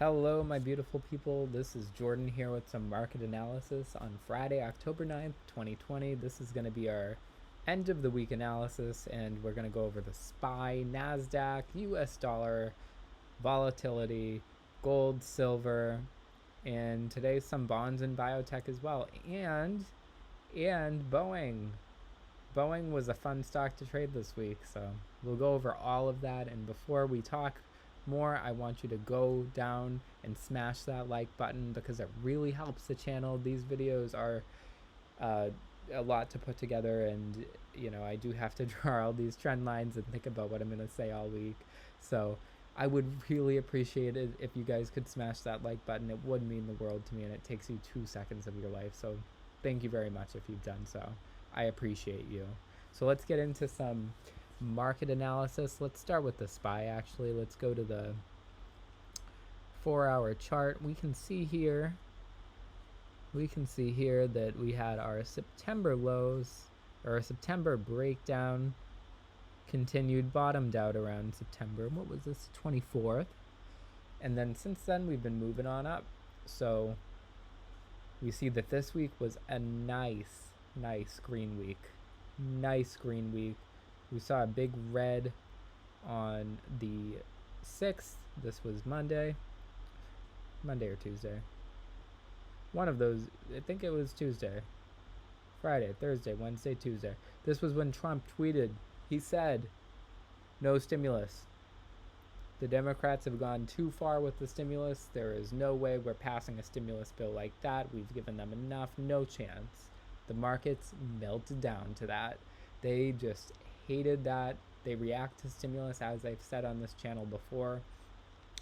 Hello, my beautiful people. This is Jordan here with some market analysis on Friday, October 9th, 2020. This is going to be our end of the week analysis, and we're going to go over the SPY, NASDAQ, US dollar, volatility, gold, silver, and today some bonds and biotech as well, and Boeing. Boeing was a fun stock to trade this week, so we'll go over all of that. And before we talk more, I want you to go down and smash that like button because it really helps the channel. These videos are a lot to put together, and I do have to draw all these trend lines and think about what I'm going to say all week. So I would really appreciate it if you guys could smash that like button. It would mean the world to me, and it takes you 2 seconds of your life. So thank you very much if you've done so. I appreciate you. So let's get into some market analysis. Let's start with the SPY actually. Let's go to the 4-hour chart. We can see here that we had our September lows, or our September breakdown continued, bottomed out around September. What was this? 24th. And then since then we've been moving on up. So we see that this week was a nice green week. We saw a big red on the 6th. This was Monday or Tuesday. One of those, I think it was Tuesday. Friday, Thursday, Wednesday, Tuesday. This was when Trump tweeted. He said, no stimulus. The Democrats have gone too far with the stimulus. There is no way we're passing a stimulus bill like that. We've given them enough. No chance. The markets melted down to that. They just hated that. They react to stimulus, as I've said on this channel before.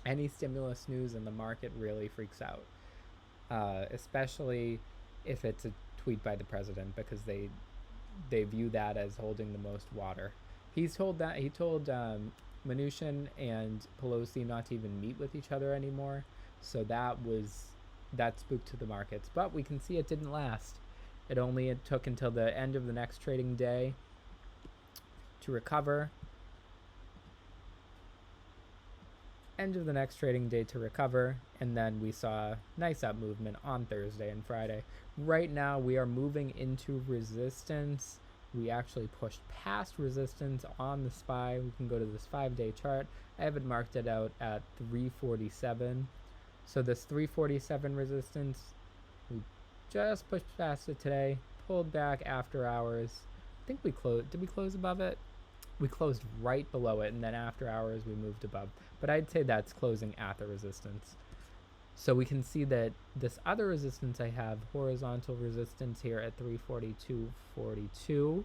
Any stimulus news in the market really freaks out, especially if it's a tweet by the president, because they view that as holding the most water. He told Mnuchin and Pelosi not to even meet with each other anymore, so that spooked to the markets. But we can see it didn't last. It took until the end of the next trading day to recover. And then we saw nice up movement on Thursday and Friday. Right now we are moving into resistance. We actually pushed past resistance on the SPY. We can go to this 5-day chart. I have it marked it out at 347. So this 347 resistance, we just pushed past it today, pulled back after hours. I think we closed. Did we close above it? We closed right below it, and then after hours we moved above. But I'd say that's closing at the resistance. So we can see that this other resistance I have, horizontal resistance here at 342.42,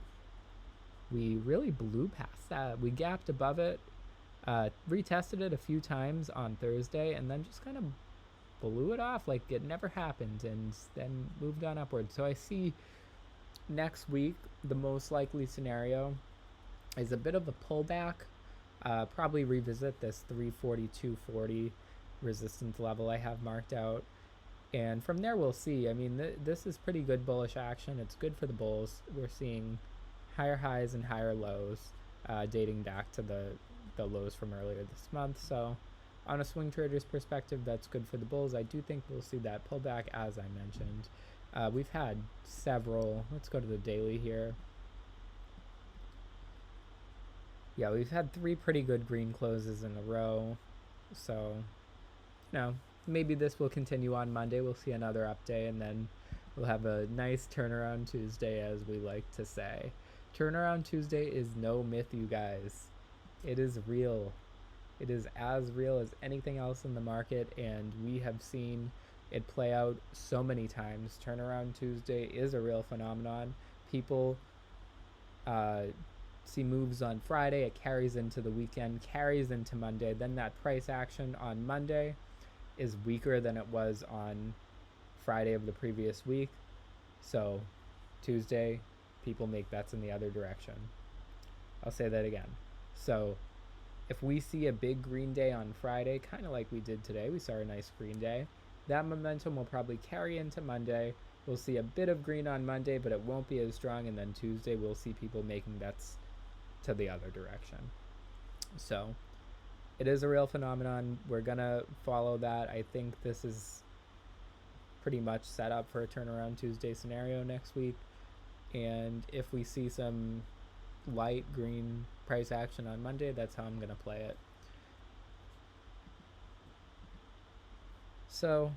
we really blew past that. We gapped above it, retested it a few times on Thursday, and then just kind of blew it off like it never happened, and then moved on upward. So I see next week the most likely scenario is a bit of a pullback. Probably revisit this 342.40 resistance level I have marked out, and from there we'll see. I mean, this is pretty good bullish action. It's good for the bulls. We're seeing higher highs and higher lows, dating back to the lows from earlier this month. So on a swing trader's perspective, that's good for the bulls. I do think we'll see that pullback, as I mentioned. We've had several. Let's go to the daily here. Yeah, we've had 3 pretty good green closes in a row. So, maybe this will continue on Monday. We'll see another up day, and then we'll have a nice turnaround Tuesday, as we like to say. Turnaround Tuesday is no myth, you guys. It is real. It is as real as anything else in the market, and we have seen it play out so many times. Turnaround Tuesday is a real phenomenon. People see moves on Friday, it carries into the weekend, carries into Monday. Then that price action on Monday is weaker than it was on Friday of the previous week. So Tuesday, people make bets in the other direction. I'll say that again. So if we see a big green day on Friday, kind of like we did today, we saw a nice green day, that momentum will probably carry into Monday. We'll see a bit of green on Monday, but it won't be as strong. And then Tuesday, we'll see people making bets to the other direction. So it is a real phenomenon. We're gonna follow that. I think this is pretty much set up for a turnaround Tuesday scenario next week. And if we see some light green price action on Monday, that's how I'm gonna play it. So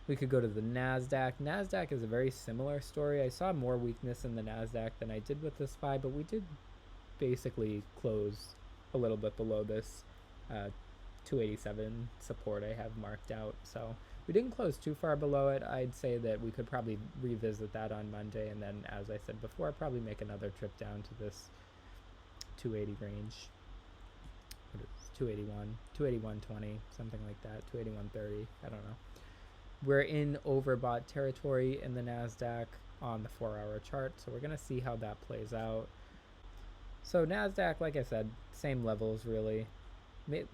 we could go to the NASDAQ. NASDAQ is a very similar story. I saw more weakness in the NASDAQ than I did with the SPY, but we did basically close a little bit below this 287 support I have marked out. So we didn't close too far below it. I'd say that we could probably revisit that on Monday, and then, as I said before, probably make another trip down to this 280 range. What is 281, 281.20, something like that, 281.30, I don't know. We're in overbought territory in the NASDAQ on the 4-hour chart, so we're going to see how that plays out. So NASDAQ, like I said, same levels really.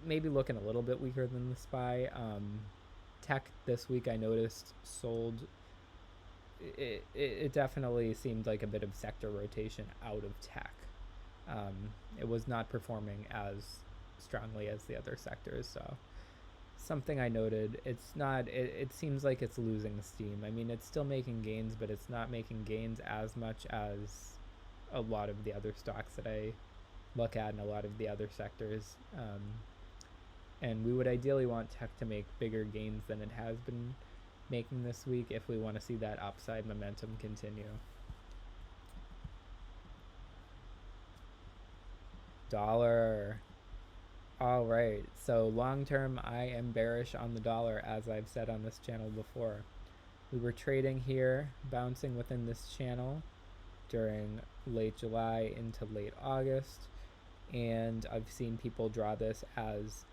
Maybe looking a little bit weaker than the SPY. Tech this week I noticed sold. It definitely seemed like a bit of sector rotation out of tech. It was not performing as strongly as the other sectors, so something I noted. It's not, it seems like it's losing steam. I mean, it's still making gains, but it's not making gains as much as a lot of the other stocks that I look at in a lot of the other sectors. And we would ideally want tech to make bigger gains than it has been making this week if we want to see that upside momentum continue. Dollar. All right, so long term I am bearish on the dollar, as I've said on this channel before. We were trading here, bouncing within this channel during late July into late August, and I've seen people draw this as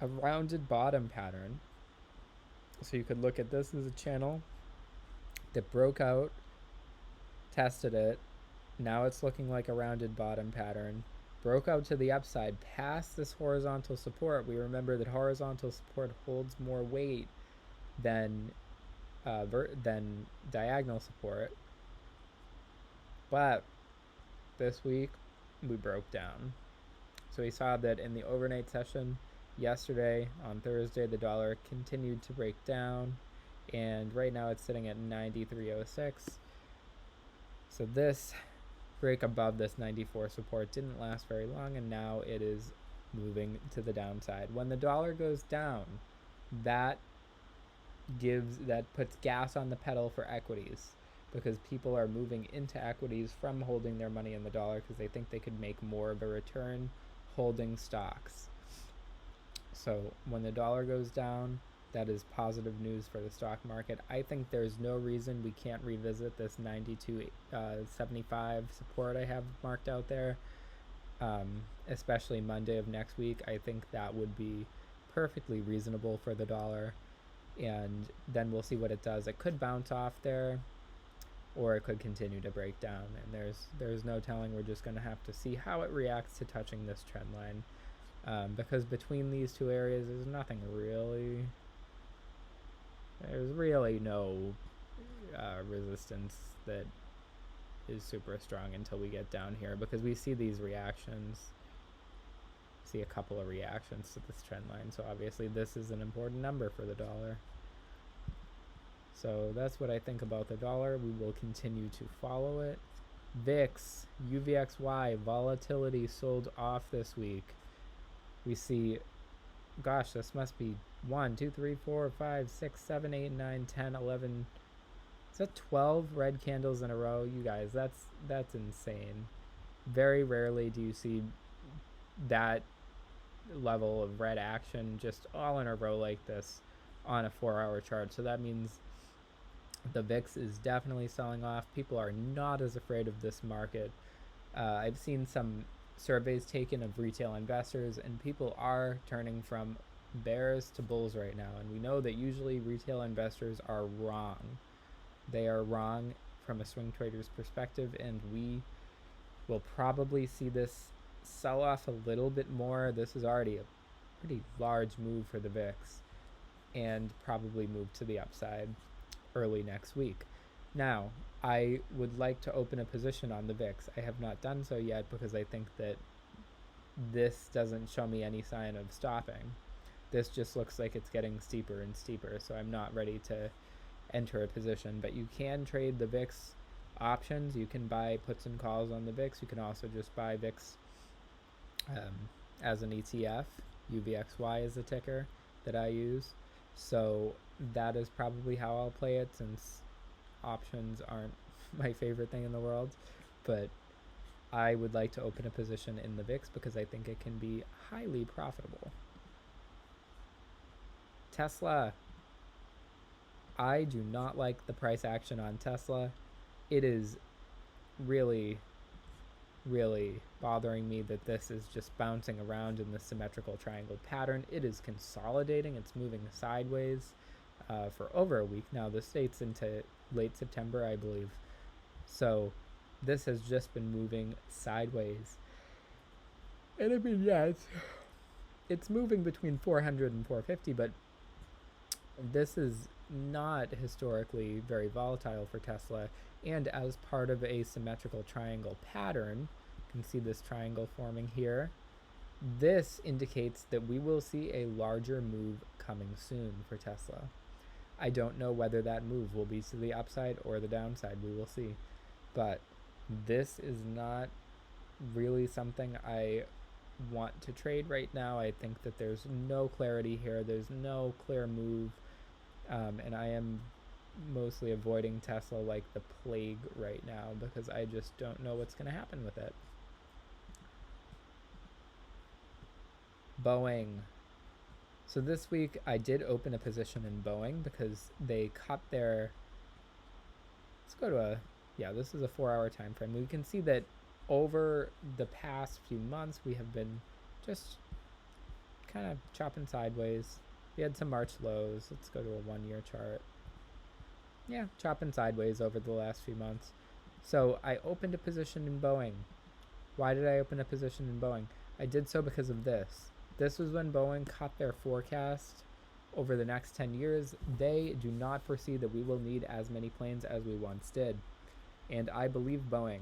a rounded bottom pattern. So you could look at this as a channel that broke out, tested it, now it's looking like a rounded bottom pattern, broke out to the upside past this horizontal support. We remember that horizontal support holds more weight than diagonal support. But this week we broke down. So we saw that in the overnight session yesterday on Thursday, the dollar continued to break down, and right now it's sitting at 93.06. So this break above this 94 support didn't last very long, and now it is moving to the downside. When the dollar goes down, that puts gas on the pedal for equities, because people are moving into equities from holding their money in the dollar because they think they could make more of a return holding stocks. So when the dollar goes down, that is positive news for the stock market. I think there's no reason we can't revisit this 92.75 support I have marked out there, especially Monday of next week. I think that would be perfectly reasonable for the dollar, and then we'll see what it does. It could bounce off there, or it could continue to break down, and there's no telling. We're just going to have to see how it reacts to touching this trend line, because between these two areas there's nothing really. There's really no resistance that is super strong until we get down here, because we see these reactions, see a couple of reactions to this trend line. So obviously this is an important number for the dollar. So that's what I think about the dollar. We will continue to follow it. VIX, UVXY, volatility sold off this week. We see, gosh, this must be 1, 2, 3, 4, 5, 6, 7, 8, 9, 10, 11. Is that 12 red candles in a row? You guys, that's insane. Very rarely do you see that level of red action just all in a row like this on a 4-hour chart. So that means the VIX is definitely selling off. People are not as afraid of this market. I've seen some surveys taken of retail investors, and people are turning from bears to bulls right now, and we know that usually retail investors are wrong. They are wrong from a swing trader's perspective, and we will probably see this sell off a little bit more. This is already a pretty large move for the VIX, and probably move to the upside early next week. Now, I would like to open a position on the VIX. I have not done so yet because I think that this doesn't show me any sign of stopping. This just looks like it's getting steeper and steeper, so I'm not ready to enter a position. But you can trade the VIX options. You can buy puts and calls on the VIX. You can also just buy VIX as an ETF. UVXY is the ticker that I use. So that is probably how I'll play it, since options aren't my favorite thing in the world. But I would like to open a position in the VIX because I think it can be highly profitable. Tesla. I do not like the price action on Tesla. It is really, really bothering me that this is just bouncing around in the symmetrical triangle pattern. It is consolidating. It's moving sideways for over a week now. This dates into late September, I believe. So this has just been moving sideways. And I mean, yeah, it's moving between 400 and 450, but this is not historically very volatile for Tesla. And as part of a symmetrical triangle pattern, you can see this triangle forming here. This indicates that we will see a larger move coming soon for Tesla. I don't know whether that move will be to the upside or the downside. We will see. But this is not really something I want to trade right now. I think that there's no clarity here. There's no clear move. And I am mostly avoiding Tesla like the plague right now because I just don't know what's going to happen with it. Boeing. So this week I did open a position in Boeing because they cut their, let's go to a, yeah, this is a 4-hour time frame. We can see that over the past few months we have been just kind of chopping sideways. We had some March lows. Let's go to a 1-year chart. Yeah, chopping sideways over the last few months. So I opened a position in Boeing. Why did I open a position in Boeing? I did so because of this. This was when Boeing cut their forecast over the next 10 years. They do not foresee that we will need as many planes as we once did. And I believe Boeing.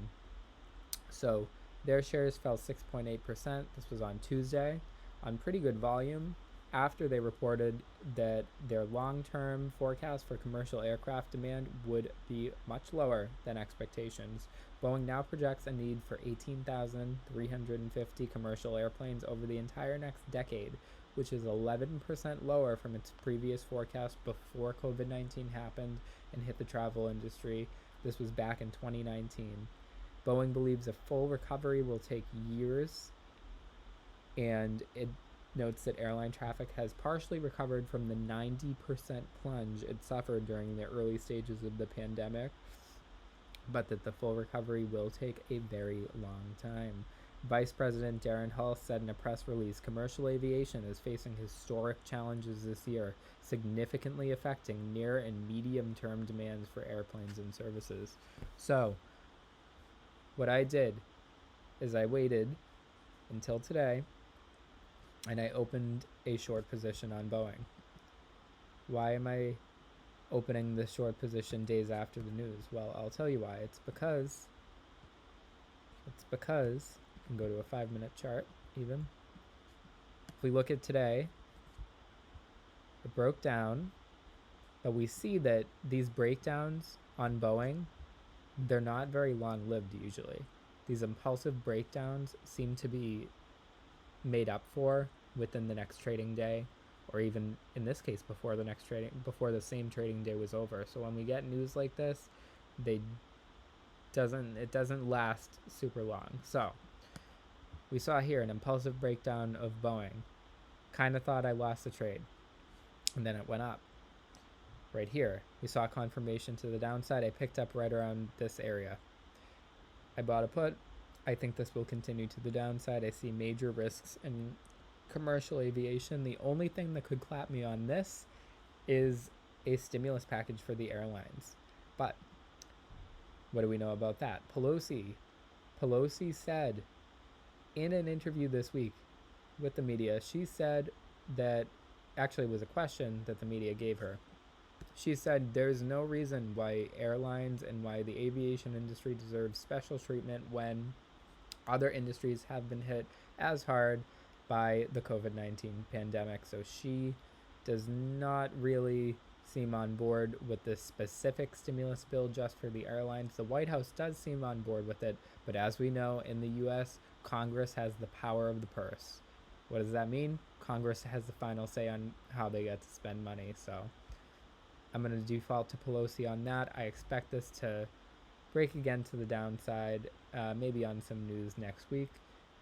So their shares fell 6.8%. This was on Tuesday on pretty good volume after they reported that their long-term forecast for commercial aircraft demand would be much lower than expectations. Boeing now projects a need for 18,350 commercial airplanes over the entire next decade, which is 11% lower from its previous forecast before COVID-19 happened and hit the travel industry. This was back in 2019. Boeing believes a full recovery will take years, and it notes that airline traffic has partially recovered from the 90% plunge it suffered during the early stages of the pandemic, but that the full recovery will take a very long time. Vice President Darren Hull said in a press release, commercial aviation is facing historic challenges this year, significantly affecting near and medium-term demands for airplanes and services. So, what I did is I waited until today, and I opened a short position on Boeing. Why am I opening this short position days after the news? Well, I'll tell you why. It's because you can go to a 5-minute chart even. If we look at today, it broke down, but we see that these breakdowns on Boeing, they're not very long-lived usually. These impulsive breakdowns seem to be made up for within the next trading day, or even in this case before the same trading day was over. So when we get news like this, it doesn't last super long. So we saw here an impulsive breakdown of Boeing. Kind of thought I lost the trade, and then it went up. Right here, we saw confirmation to the downside. I picked up right around this area. I bought a put. I think this will continue to the downside. I see major risks in commercial aviation. The only thing that could clap me on this is a stimulus package for the airlines. But what do we know about that? Pelosi said in an interview this week with the media, she said that, actually it was a question that the media gave her. She said there's no reason why airlines and why the aviation industry deserves special treatment when other industries have been hit as hard by the COVID-19 pandemic. So she does not really seem on board with this specific stimulus bill just for the airlines. The White House does seem on board with it, but as we know, in the US, Congress has the power of the purse. What does that mean? Congress has the final say on how they get to spend money. So I'm going to default to Pelosi on that. I expect this to break again to the downside, maybe on some news next week.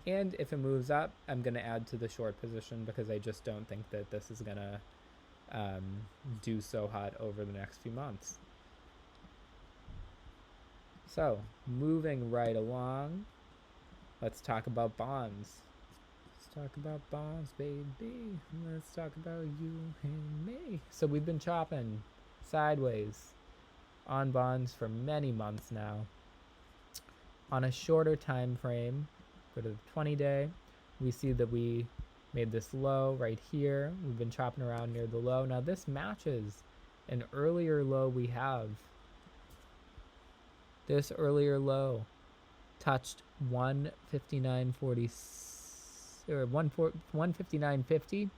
And if it moves up, I'm going to add to the short position because I just don't think that this is going to do so hot over the next few months. So moving right along, let's talk about bonds. Let's talk about bonds, baby. Let's talk about you and me. So we've been chopping sideways on bonds for many months now. On a shorter time frame, go to the 20-day, we see that we made this low right here. We've been chopping around near the low. Now this matches an earlier low we have. This earlier low touched 159.40 or 159.50,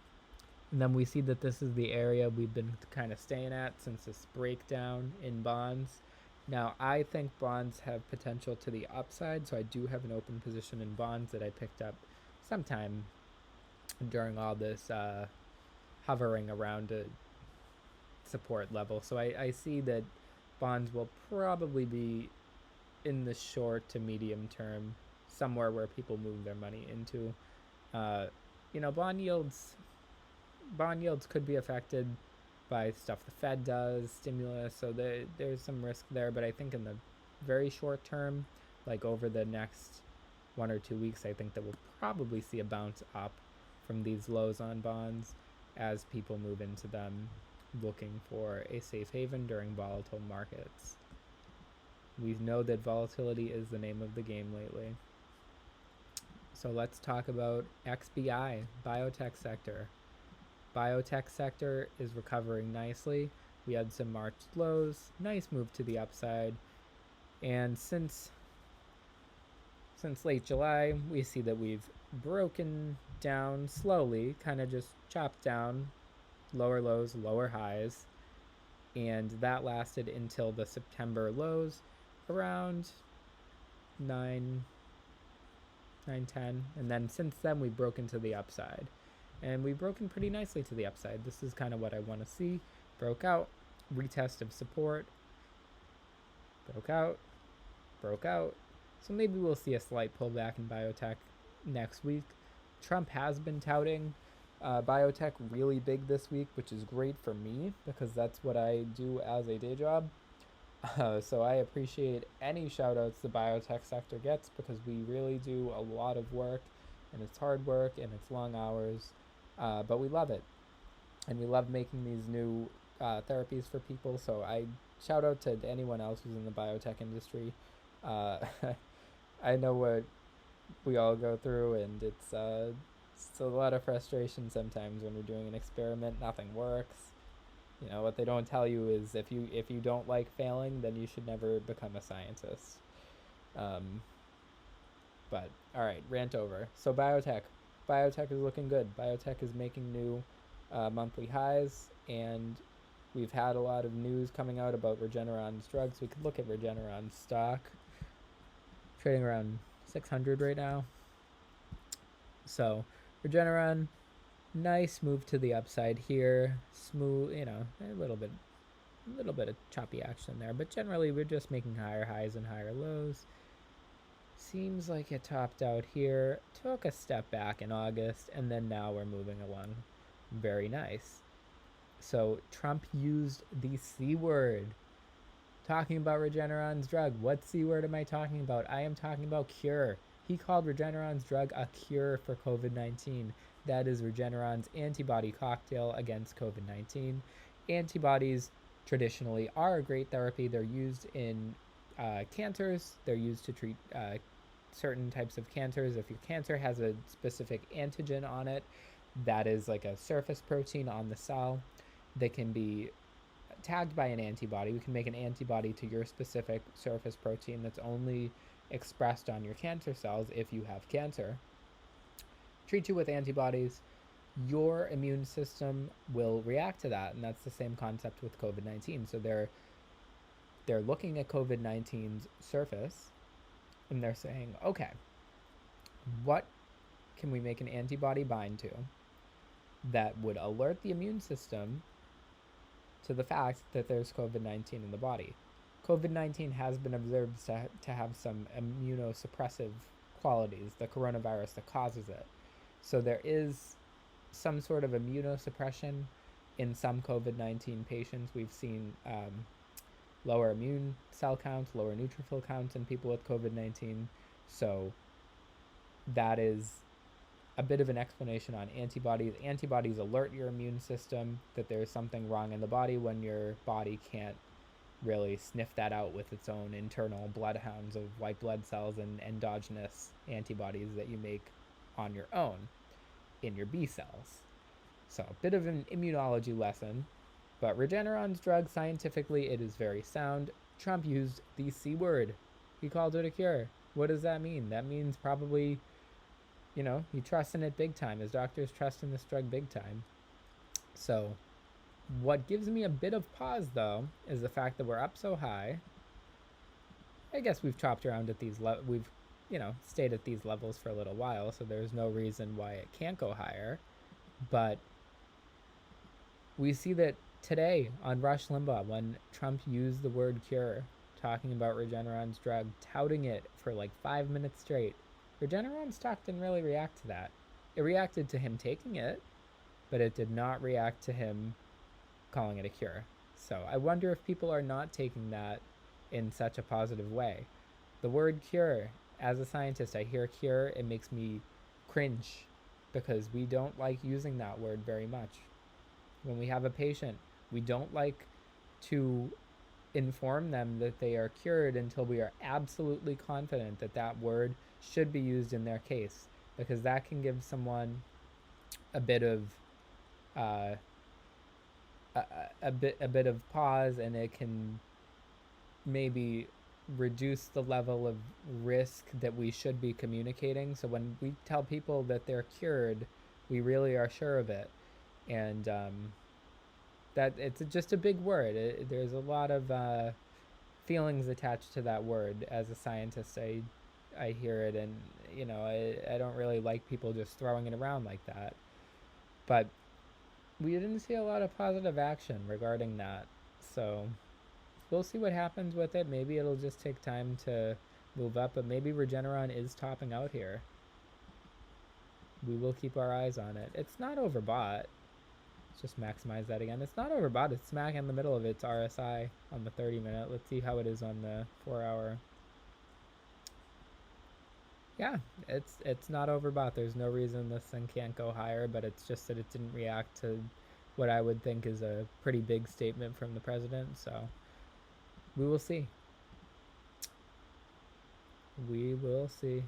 and then we see that this is the area we've been kind of staying at since this breakdown in bonds. Now I think bonds have potential to the upside, so I do have an open position in bonds that I picked up sometime during all this hovering around a support level. So I see that bonds will probably be in the short to medium term somewhere where people move their money into. Bond yields could be affected by stuff the Fed does, stimulus, so there's some risk there, but I think in the very short term, like over the next 1 or 2 weeks, I think that we'll probably see a bounce up from these lows on bonds as people move into them looking for a safe haven during volatile markets. We know that volatility is the name of the game lately. So let's talk about XBI, biotech sector. Biotech sector is recovering nicely. We had some March lows, nice move to the upside. And since late July, we see that we've broken down slowly, kind of just chopped down, lower lows, lower highs. And that lasted until the September lows around 9, 10. And then since then, we've broken to the upside. And we've broken pretty nicely to the upside. This is kind of what I want to see. Broke out, retest of support, broke out. So maybe we'll see a slight pullback in biotech next week. Trump has been touting biotech really big this week, which is great for me because that's what I do as a day job. So I appreciate any shout outs the biotech sector gets because we really do a lot of work, and it's hard work and it's long hours, but we love it. And we love making these new therapies for people. So I shout out to anyone else who's in the biotech industry. I know what we all go through, and it's a lot of frustration sometimes when we're doing an experiment, nothing works. You know, what they don't tell you is if you don't like failing, then you should never become a scientist. But all right, rant over. So biotech is looking good. Biotech is making new monthly highs, and we've had a lot of news coming out about Regeneron's drugs. We could look at Regeneron's stock, trading around 600 right now. So Regeneron, nice move to the upside here. Smooth, a little bit of choppy action there, but generally we're just making higher highs and higher lows. Seems like it topped out here, took a step back in August, and then now we're moving along. Very nice. So Trump used the C word talking about Regeneron's drug. What C word am I talking about? I am talking about cure. He called Regeneron's drug a cure for COVID-19. That is Regeneron's antibody cocktail against COVID-19. Antibodies traditionally are a great therapy. They're used in cancers. They're used to treat certain types of cancers. If your cancer has a specific antigen on it, that is like a surface protein on the cell that can be tagged by an antibody. We can make an antibody to your specific surface protein that's only expressed on your cancer cells if you have cancer. treat you with antibodies, your immune system will react to that. And that's the same concept with COVID-19. So they're looking at COVID-19's surface and they're saying, okay, what can we make an antibody bind to that would alert the immune system to the fact that there's COVID-19 in the body? COVID-19 has been observed to have some immunosuppressive qualities, the coronavirus that causes it. So there is some sort of immunosuppression in some COVID-19 patients. We've seen lower immune cell counts, lower neutrophil counts in people with COVID-19. So that is a bit of an explanation on antibodies. Antibodies alert your immune system that there's something wrong in the body when your body can't really sniff that out with its own internal bloodhounds of white blood cells and endogenous antibodies that you make on your own in your B cells. So a bit of an immunology lesson, but Regeneron's drug, scientifically, it is very sound. Trump used the C word. He called it a cure. What does that mean? That means probably, you know, he trusts in it big time. His doctors trust in this drug big time. So what gives me a bit of pause, though, is the fact that we're up so high. I guess we've chopped around at these we've, you know, stayed at these levels for a little while, so there's no reason why it can't go higher. But we see that today on Rush Limbaugh, when Trump used the word cure, talking about Regeneron's drug, touting it for like 5 minutes straight, Regeneron stock didn't really react to that. It reacted to him taking it, but it did not react to him calling it a cure. So I wonder if people are not taking that in such a positive way. The word cure, as a scientist, I hear cure, it makes me cringe because we don't like using that word very much. When we have a patient, we don't like to inform them that they are cured until we are absolutely confident that that word should be used in their case, because that can give someone a bit of a bit of pause, and it can maybe reduce the level of risk that we should be communicating. So when we tell people that they're cured, we really are sure of it, and that it's just a big word. There's a lot of feelings attached to that word. As a scientist, I hear it, and you know, I don't really like people just throwing it around like that. But we didn't see a lot of positive action regarding that, so we'll see what happens with it. Maybe it'll just take time to move up, but maybe Regeneron is topping out here. We will keep our eyes on it. It's not overbought. Let's just maximize that again. It's not overbought. It's smack in the middle of its RSI on the 30-minute. Let's see how it is on the 4-hour. Yeah, it's not overbought. There's no reason this thing can't go higher, but it's just that it didn't react to what I would think is a pretty big statement from the president, so we will see. We will see.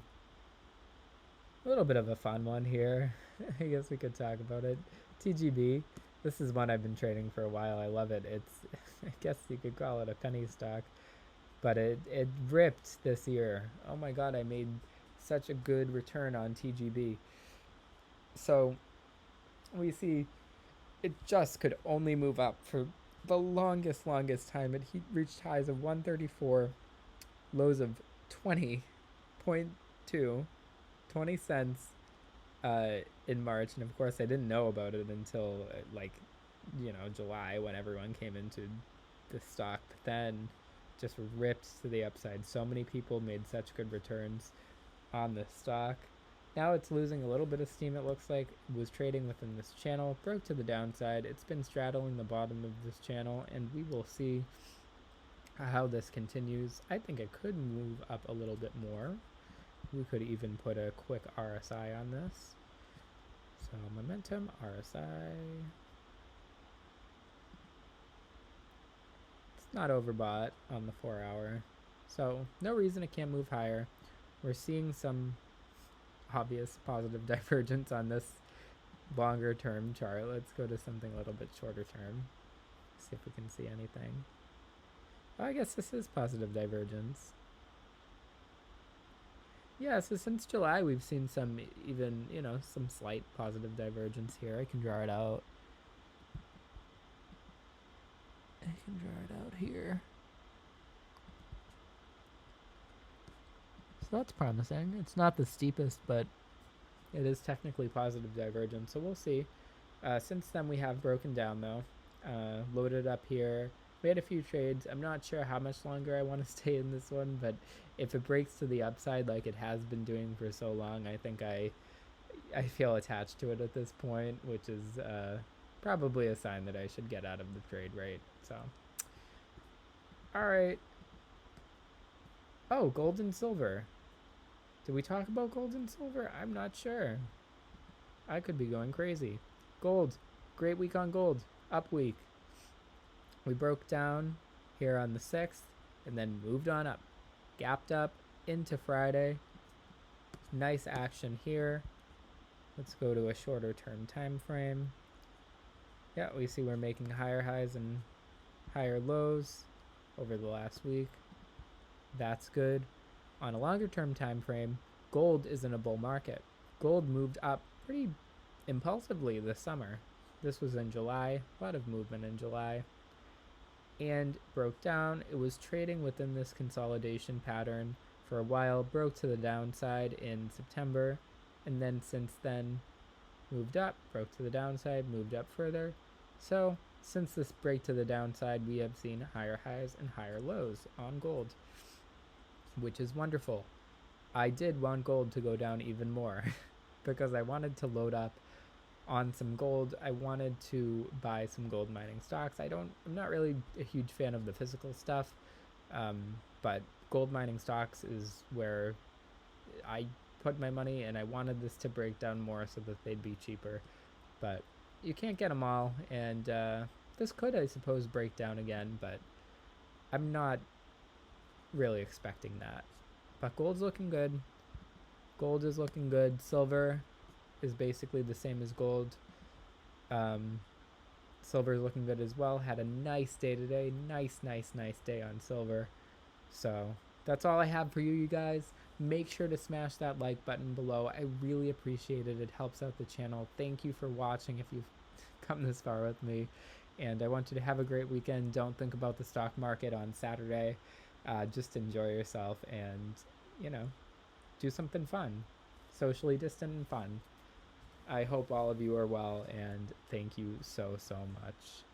A little bit of a fun one here. I guess we could talk about it. TGB. This is one I've been trading for a while. I love it. It's, I guess you could call it a penny stock, but it ripped this year. Oh my god, I made such a good return on TGB. So we see it just could only move up for the longest time. It reached highs of 134, lows of 20.2, 20 cents in March. And of course I didn't know about it until like, you know, July, when everyone came into the stock. But then just ripped to the upside. So many people made such good returns on the stock. Now it's losing a little bit of steam, it looks like. It was trading within this channel, broke to the downside. It's been straddling the bottom of this channel, and we will see how this continues. I think it could move up a little bit more. We could even put a quick RSI on this. So momentum, RSI. It's not overbought on the 4-hour. So no reason it can't move higher. We're seeing some obvious positive divergence on this longer term chart. Let's go to something a little bit shorter term. See if we can see anything. Oh, I guess this is positive divergence. Yeah, so since July, we've seen some even, some slight positive divergence here. I can draw it out. Here. So that's promising. It's not the steepest, but it is technically positive divergence. So we'll see. Since then, we have broken down, though. Loaded up here. We had a few trades. I'm not sure how much longer I want to stay in this one, but if it breaks to the upside like it has been doing for so long, I think I feel attached to it at this point, which is probably a sign that I should get out of the trade rate. So, all right. Oh, gold and silver. Did we talk about gold and silver? I'm not sure. I could be going crazy. Gold. Great week on gold. Up week. We broke down here on the 6th and then moved on up. Gapped up into Friday. Nice action here. Let's go to a shorter term time frame. Yeah, we see we're making higher highs and higher lows over the last week. That's good. On a longer term time frame, gold is in a bull market. Gold moved up pretty impulsively this summer. This was in July, a lot of movement in July, and broke down. It was trading within this consolidation pattern for a while, broke to the downside in September, and then since then moved up, broke to the downside, moved up further. So since this break to the downside, we have seen higher highs and higher lows on gold, which is wonderful. I did want gold to go down even more because I wanted to load up on some gold. I wanted to buy some gold mining stocks. I'm not really a huge fan of the physical stuff, but gold mining stocks is where I put my money, and I wanted this to break down more so that they'd be cheaper. But you can't get them all, and this could, I suppose, break down again, but I'm not really expecting that. But gold's looking good. Gold is looking good. Silver is basically the same as gold. Silver is looking good as well. Had a nice day today. Nice day on silver. So that's all I have for you guys. Make sure to smash that like button below. I really appreciate it. It helps out the channel. Thank you for watching if you've come this far with me. And I want you to have a great weekend. Don't think about the stock market on Saturday. Just enjoy yourself and, do something fun. Socially distant and fun. I hope all of you are well, and thank you so much.